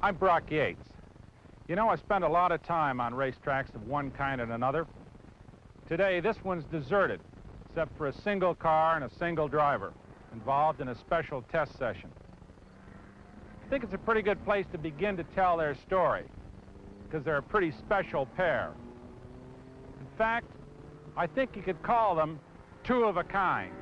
I'm Brock Yates. You know, I spend a lot of time on racetracks of one kind and another. Today, this one's deserted, except for a single car and a single driver involved in a special test session. I think it's a pretty good place to begin to tell their story, because they're a pretty special pair. In fact, I think you could call them two of a kind.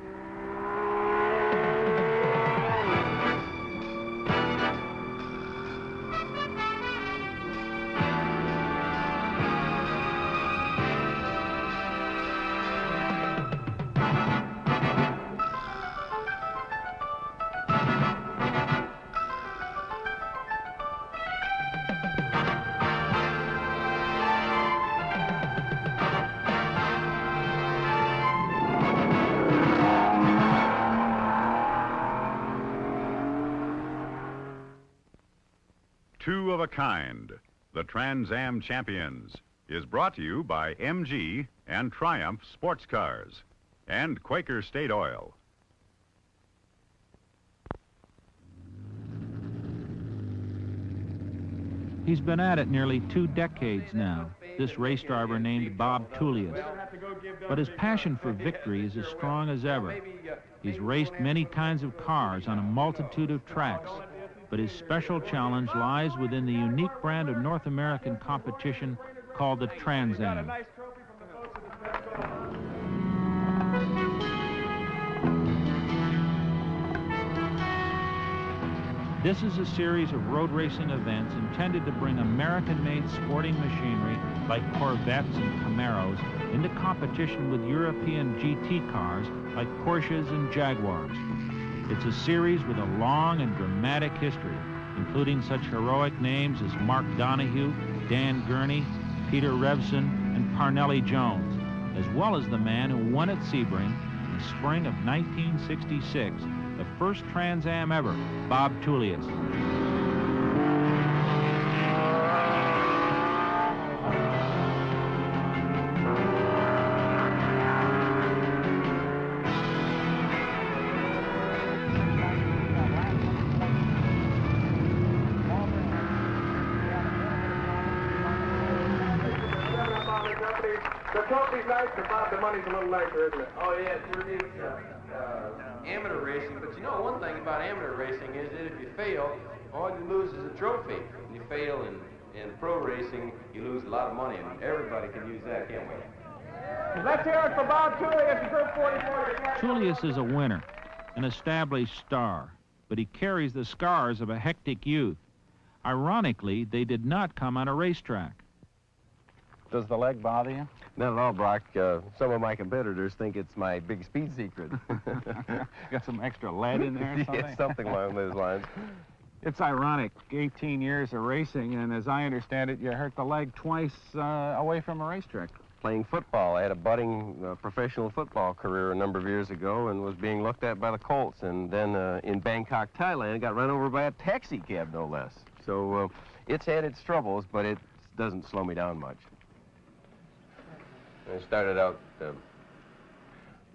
Two of a Kind, the Trans Am Champions, is brought to you by MG and Triumph Sports Cars and Quaker State Oil. He's been at it nearly 2 decades now, this race driver named Bob Tullius. But his passion for victory is as strong as ever. He's raced many kinds of cars on a multitude of tracks, but his special challenge lies within the unique brand of North American competition called the Trans Am. This is a series of road racing events intended to bring American-made sporting machinery like Corvettes and Camaros into competition with European GT cars like Porsches and Jaguars. It's a series with a long and dramatic history, including such heroic names as Mark Donohue, Dan Gurney, Peter Revson, and Parnelli Jones, as well as the man who won at Sebring in the spring of 1966, the first Trans Am ever, Bob Tullius. The trophy's nice, but Bob, the money's a little nicer, isn't it? Oh, yeah, it sure is. Amateur racing, but you know one thing about amateur racing is that if you fail, all you lose is a trophy. When you fail in pro racing, you lose a lot of money, and everybody can use that, can't we? Let's hear it for Bob Tullius, Group 44. Tullius is a winner, an established star, but he carries the scars of a hectic youth. Ironically, they did not come on a racetrack. Does the leg bother you? Not at all, Brock. Some of my competitors think it's my big speed secret. Got some extra lead in there or something? Yeah, something along those lines. It's ironic, 18 years of racing, and as I understand it, you hurt the leg twice away from a racetrack. Playing football. I had a budding professional football career a number of years ago and was being looked at by the Colts. And then in Bangkok, Thailand, got run over by a taxi cab, no less. So it's had its troubles, but it doesn't slow me down much. I started out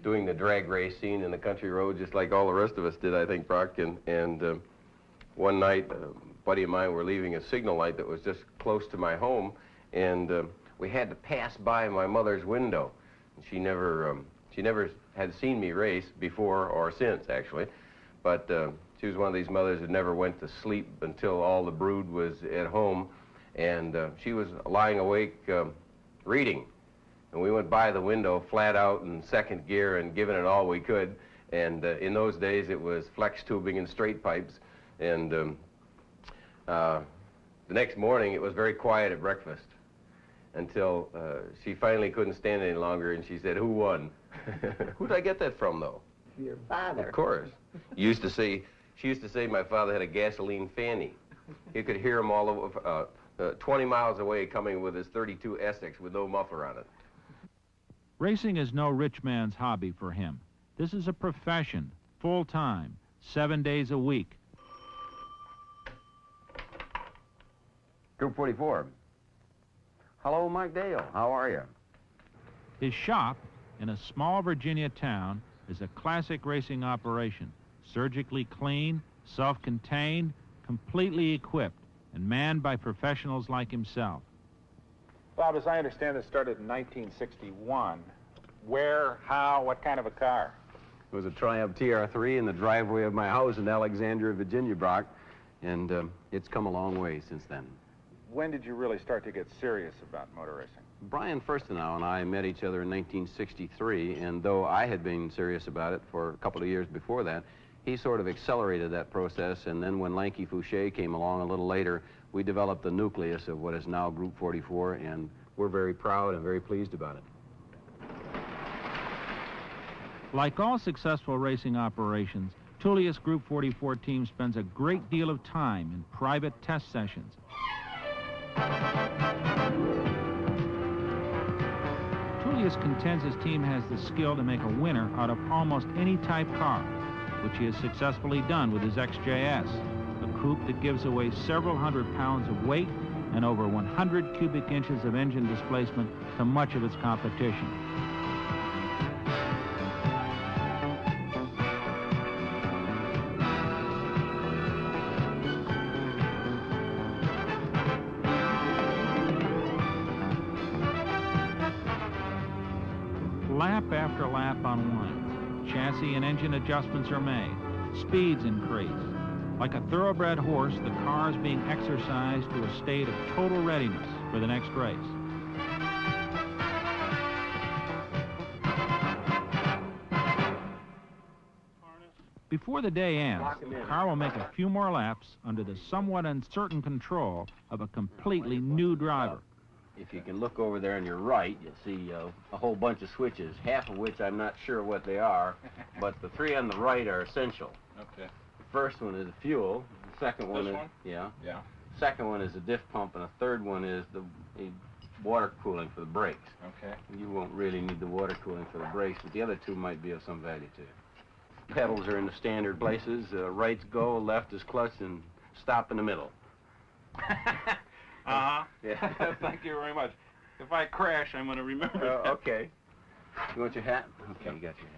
doing the drag race scene in the country road just like all the rest of us did, I think, Brock. And one night, a buddy of mine were leaving a signal light that was just close to my home, and we had to pass by my mother's window. She never had seen me race before or since, actually. But she was one of these mothers that never went to sleep until all the brood was at home. And she was lying awake reading. And we went by the window flat out in second gear and giving it all we could. And in those days, it was flex tubing and straight pipes. And the next morning, it was very quiet at breakfast until she finally couldn't stand it any longer, and she said, "Who won?" Who'd I get that from, though? Your father. Of course. She used to say my father had a gasoline fanny. You could hear him all over, 20 miles away coming with his 32 Essex with no muffler on it. Racing is no rich man's hobby for him. This is a profession, full-time, 7 days a week. Group 44. Hello, Mike Dale. How are you? His shop in a small Virginia town is a classic racing operation, surgically clean, self-contained, completely equipped, and manned by professionals like himself. Bob, as I understand, this started in 1961. Where, how, what kind of a car? It was a Triumph TR3 in the driveway of my house in Alexandria, Virginia, Brock, and it's come a long way since then. When did you really start to get serious about motor racing? Brian Firstenau and I met each other in 1963, and though I had been serious about it for a couple of years before that, he sort of accelerated that process, and then when Lanky Fouché came along a little later, we developed the nucleus of what is now Group 44, and we're very proud and very pleased about it. Like all successful racing operations, Tulius Group 44 team spends a great deal of time in private test sessions. Tulius contends his team has the skill to make a winner out of almost any type car, which he has successfully done with his XJ-S, a coupe that gives away several hundred pounds of weight and over 100 cubic inches of engine displacement to much of its competition. Lap after lap unwinds. Chassis and engine adjustments are made. Speeds increase. Like a thoroughbred horse, the car is being exercised to a state of total readiness for the next race. Before the day ends, the car will make a few more laps under the somewhat uncertain control of a completely new driver. If you can look over there on your right, you'll see a whole bunch of switches, half of which I'm not sure what they are, but the three on the right are essential. Okay. The first one is the fuel. The second one is... Yeah. Yeah. Second one is the diff pump, and the third one is the water cooling for the brakes. Okay. You won't really need the water cooling for the brakes, but the other two might be of some value to you. Pedals are in the standard places. Right's go, left is clutch, and stop in the middle. Uh-huh. Yeah. Thank you very much. If I crash, I'm going to remember that. Okay. You want your hat? Okay, you got your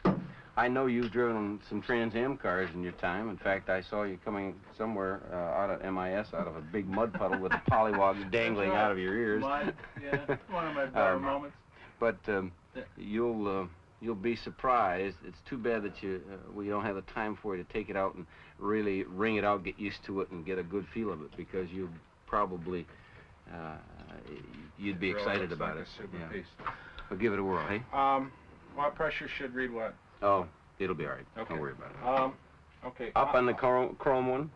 hat. I know you've driven some Trans Am cars in your time. In fact, I saw you coming somewhere out of MIS, out of a big mud puddle with the pollywogs dangling out of your ears. Mud, yeah, one of my better moments. But you'll be surprised. It's too bad that we don't have the time for you to take it out and really wring it out, get used to it, and get a good feel of it, because you probably you'd be excited about it. Super piece. Well, give it a whirl, hey? What pressure should read what? Oh, it'll be all right. Okay. Don't worry about it. Okay. Up on the chrome one.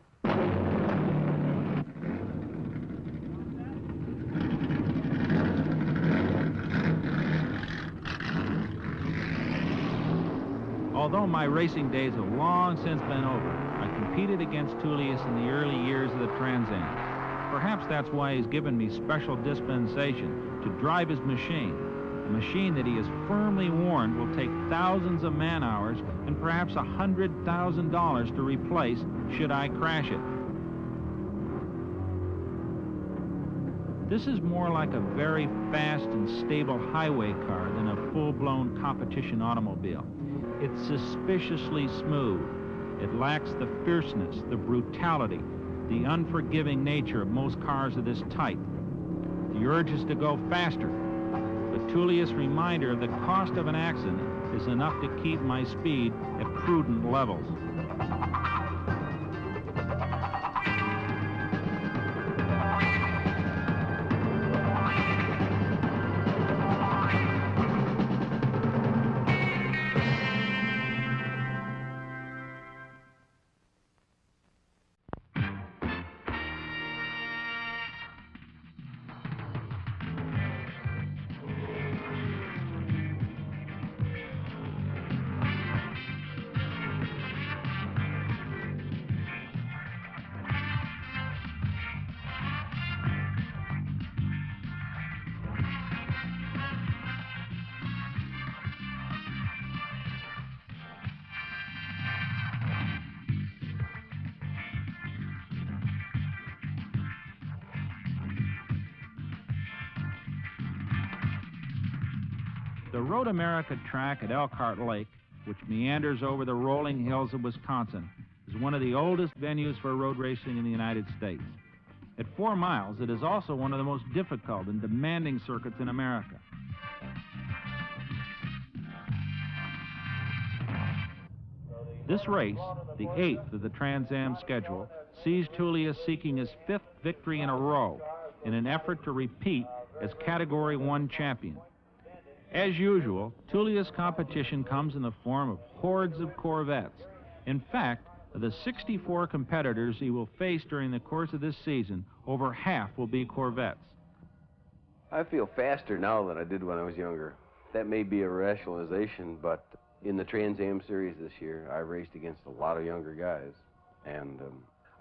Although my racing days have long since been over, I competed against Tulius in the early years of the Trans Am. Perhaps that's why he's given me special dispensation to drive his machine, a machine that he has firmly warned will take thousands of man-hours and perhaps $100,000 to replace should I crash it. This is more like a very fast and stable highway car than a full-blown competition automobile. It's suspiciously smooth. It lacks the fierceness, the brutality, the unforgiving nature of most cars of this type. The urge is to go faster. But Tulius' reminder of the cost of an accident is enough to keep my speed at prudent levels. The Road America track at Elkhart Lake, which meanders over the rolling hills of Wisconsin, is is one of the oldest venues for road racing in the United States. At 4 miles, it is also one of the most difficult and demanding circuits in America. This race, the 8th of the Trans Am schedule, sees Tulius seeking his 5th victory in a row in an effort to repeat as Category 1 champion. As usual, Tulius' competition comes in the form of hordes of Corvettes. In fact, of the 64 competitors he will face during the course of this season, over half will be Corvettes. I feel faster now than I did when I was younger. That may be a rationalization, but in the Trans Am series this year, I raced against a lot of younger guys, and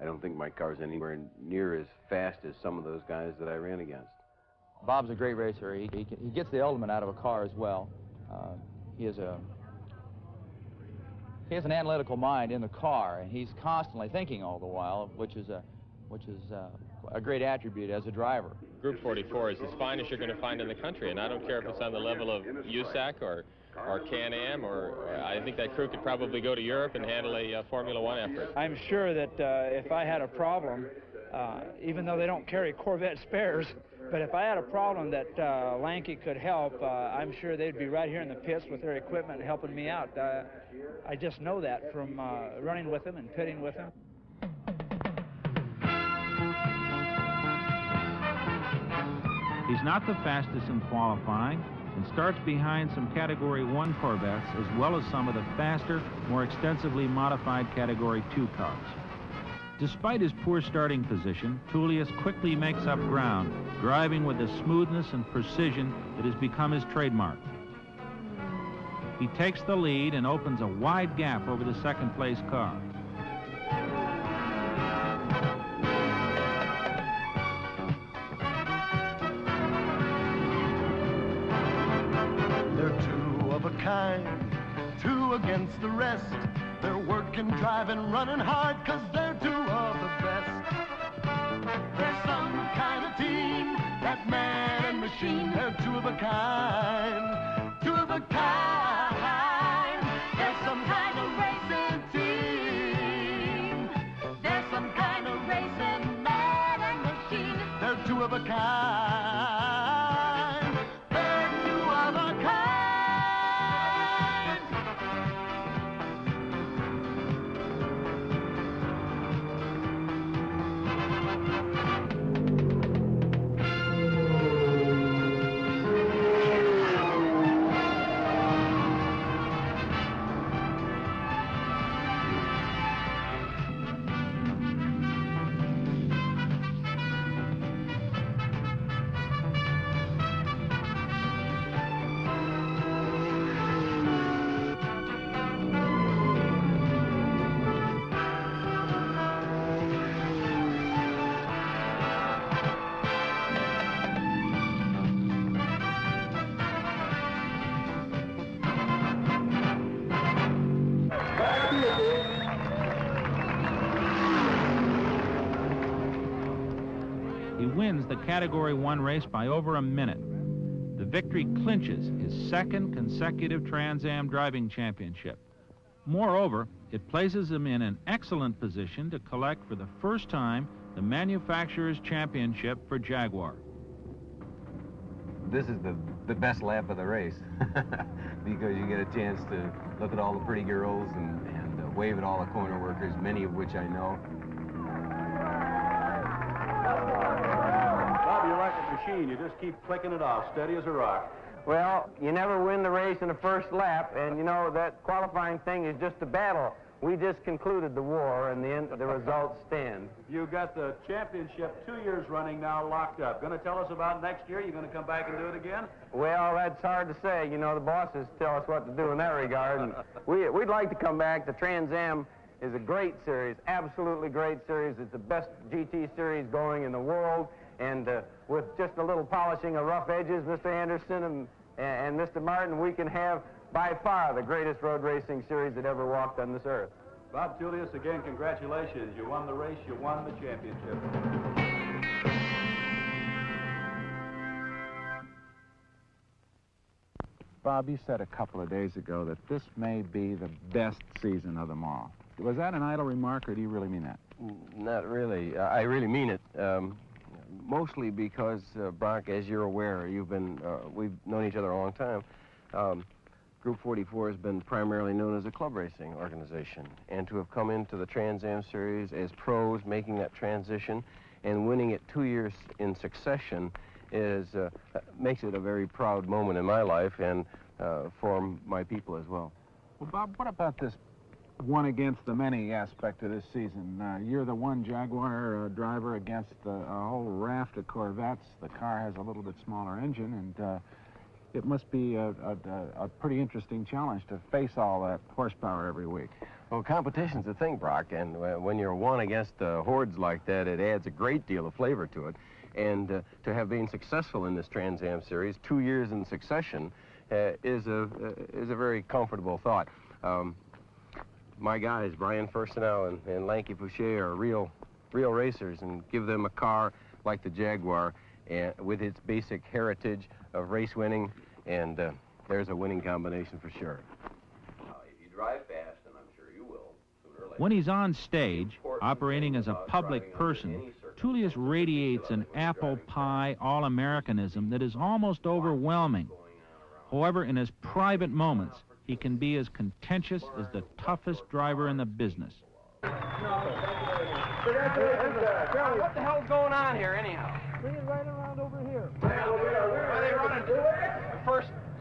I don't think my car's anywhere near as fast as some of those guys that I ran against. Bob's a great racer. He gets the ultimate out of a car as well. He has an analytical mind in the car, and he's constantly thinking all the while, which is a great attribute as a driver. Group 44 is as fine as you're going to find in the country, and I don't care if it's on the level of USAC or Can-Am, or I think that crew could probably go to Europe and handle a Formula One effort. I'm sure that if I had a problem, even though they don't carry Corvette spares, but if I had a problem that Lanky could help, I'm sure they'd be right here in the pits with their equipment helping me out. I just know that from running with them and pitting with them. He's not the fastest in qualifying and starts behind some Category 1 Corvettes as well as some of the faster, more extensively modified Category 2 cars. Despite his poor starting position, Tulius quickly makes up ground, driving with the smoothness and precision that has become his trademark. He takes the lead and opens a wide gap over the second-place car. They're two of a kind, two against the rest. They're working, driving, running hard, 'cause they're two of the best. They're some kind of team, that man and machine. They're two of a kind, two of a kind. They're some kind of racing team. They're some kind of racing man and machine. They're two of a kind. They're two of a kind. He wins the Category 1 race by over a minute. The victory clinches his second consecutive Trans Am driving championship. Moreover, it places him in an excellent position to collect for the first time the manufacturer's championship for Jaguar. This is the best lap of the race because you get a chance to look at all the pretty girls and wave at all the corner workers, many of which I know. Bob, you're like a machine. You just keep clicking it off, steady as a rock. Well, you never win the race in the first lap, and you know that qualifying thing is just a battle. We just concluded the war, and the results stand. You got the championship 2 years running now locked up. Going to tell us about next year? You going to come back and do it again? Well, that's hard to say. You know, the bosses tell us what to do in that regard. And we'd like to come back. The Trans Am is a great series, absolutely great series. It's the best GT series going in the world. And with just a little polishing of rough edges, Mr. Anderson and Mr. Martin, we can have by far the greatest road racing series that ever walked on this earth. Bob Tullius, again, congratulations. You won the race, you won the championship. Bob, you said a couple of days ago that this may be the best season of them all. Was that an idle remark, or do you really mean that? Not really. I really mean it. Mostly because, Brock, as you're aware, we've known each other a long time. Group 44 has been primarily known as a club racing organization, and to have come into the Trans Am series as pros, making that transition and winning it 2 years in succession makes it a very proud moment in my life and for my people as well. Well, Bob, what about this one against the many aspect of this season? You're the one Jaguar driver against a whole raft of Corvettes. The car has a little bit smaller engine, and it must be a pretty interesting challenge to face all that horsepower every week. Well, competition's a thing, Brock, and when you're one against hordes like that, it adds a great deal of flavor to it. And to have been successful in this Trans Am series 2 years in succession is a very comfortable thought. My guys, Brian Furstenau and Lanky Fouché, are real racers, and give them a car like the Jaguar with its basic heritage of race winning, and there's a winning combination for sure. If you drive fast, and I'm sure you will, sooner or later. When he's on stage, operating as a public person, Tulius radiates an apple pie all-Americanism that is almost overwhelming. However, in his private moments, he can be as contentious as the toughest driver in the business. What the hell's going on here, anyhow? Bring it right around over here. Where are they running?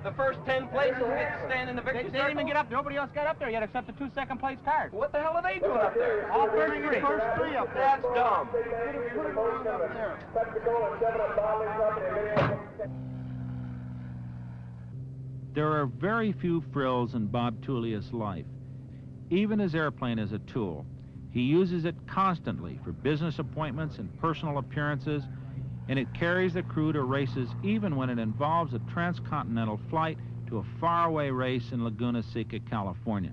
The first 10 places get to stand in the victory circle? They didn't even get up. Nobody else got up there yet except the 2 second-place cars. What the hell are they doing up there? All 33. First 3 up there. That's dumb. Put it around up there. There are very few frills in Bob Tullius' life. Even his airplane is a tool. He uses it constantly for business appointments and personal appearances, and it carries the crew to races even when it involves a transcontinental flight to a faraway race in Laguna Seca, California.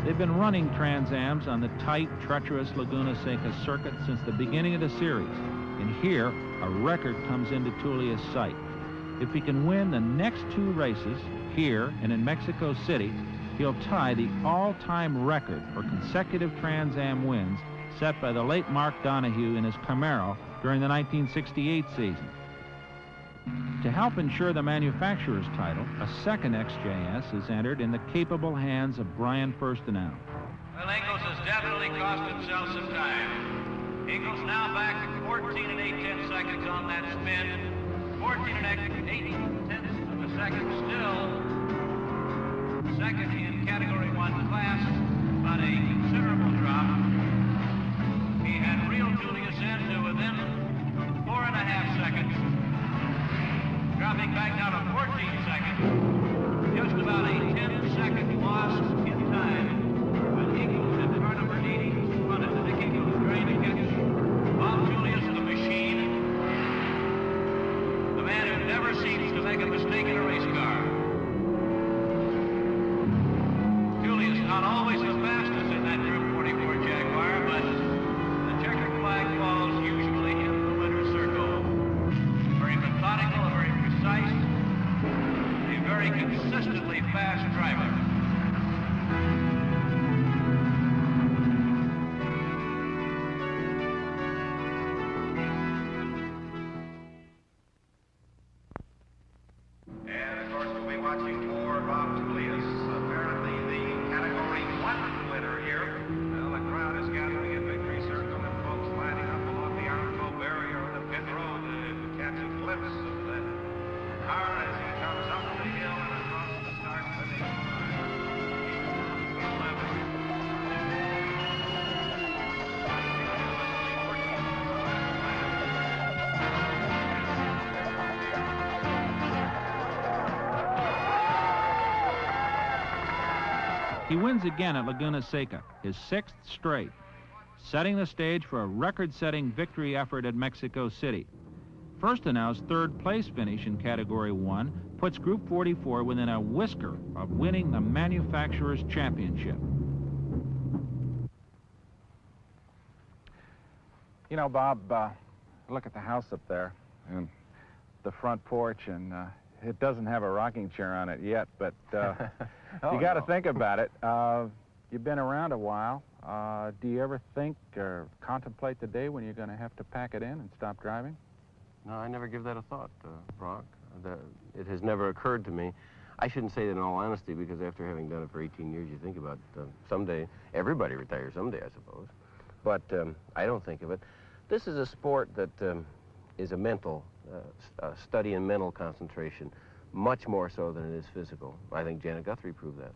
They've been running Trans Ams on the tight, treacherous Laguna Seca circuit since the beginning of the series. And here, a record comes into Tulius' sight. If he can win the next 2 races, here and in Mexico City, he'll tie the all-time record for consecutive Trans Am wins set by the late Mark Donohue in his Camaro during the 1968 season. To help ensure the manufacturer's title, a second XJ-S is entered in the capable hands of Brian Furstenau. Well, Ingles has definitely cost himself some time. Ingles now back to 14 8/10 seconds on that spin. 14 8/10 of a second still. Second in Category 1 class, but a considerable drop. He had real Julius in to within 4.5 seconds. Dropping back now to 14 seconds. Just about a 10-second loss in time. When Ingles in car number 80 spun it. Dick Ingles trying to catch Bob Tullius, the machine. The man who never seems to make a mistake in a race car. Tullius not always the fastest in that Group 44 Jaguar, but the checkered flag falls usually in the winner's circle. Very methodical, a very precise, a very consistently fast driver. And of course we'll be watching for Bob Tullius, apparently the Category 1 winner here. Well, the crowd is gathering in victory circle and folks lining up along the Arco barrier on the pit road to catch a glimpse of that car as he comes up the hill and across the start finish line. He wins again at Laguna Seca, his 6th straight, setting the stage for a record-setting victory effort at Mexico City. Furstenau's 3rd place finish in Category 1 puts Group 44 within a whisker of winning the Manufacturers' Championship. You know, Bob, look at the house up there and the front porch, and it doesn't have a rocking chair on it yet, but you got to think about it. You've been around a while. Do you ever think or contemplate the day when you're going to have to pack it in and stop driving? No, I never give that a thought, Brock. It has never occurred to me. I shouldn't say that in all honesty, because after having done it for 18 years, you think about someday, everybody retires someday, I suppose. But I don't think of it. This is a sport that is a mental study in mental concentration, much more so than it is physical. I think Janet Guthrie proved that.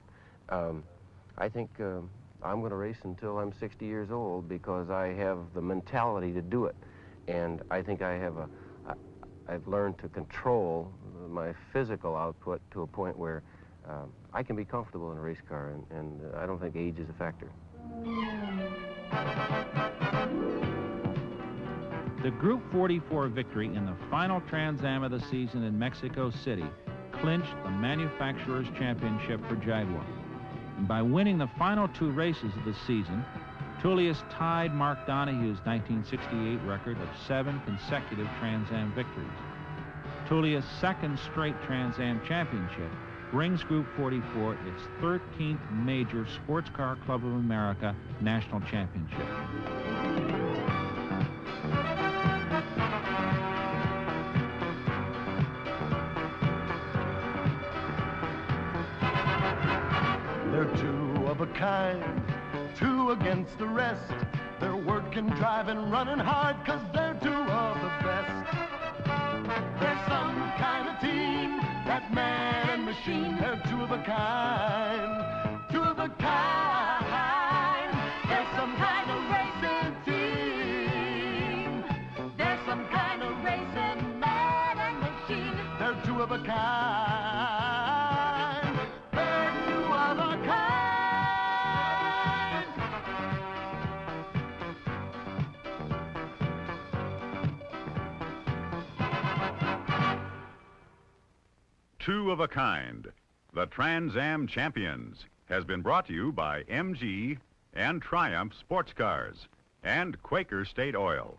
I think I'm going to race until I'm 60 years old because I have the mentality to do it. And I think I've learned to control my physical output to a point where I can be comfortable in a race car, and I don't think age is a factor. The Group 44 victory in the final Trans Am of the season in Mexico City clinched the Manufacturers' Championship for Jaguar. And by winning the final 2 races of the season, Tulius tied Mark Donohue's 1968 record of 7 consecutive Trans Am victories. Tulius' second straight Trans Am championship brings Group 44 its 13th major Sports Car Club of America national championship. They're two of a kind, two against the rest. They're working, driving, running hard, 'cause they're two of the best. They're some kind of team, that man and machine. They're two of a kind, two of a kind. They're some kind of racing team. They're some kind of racing man and machine. They're two of a kind. They're two of a kind. Two of a Kind, the Trans Am Champions, has been brought to you by MG and Triumph Sports Cars and Quaker State Oil.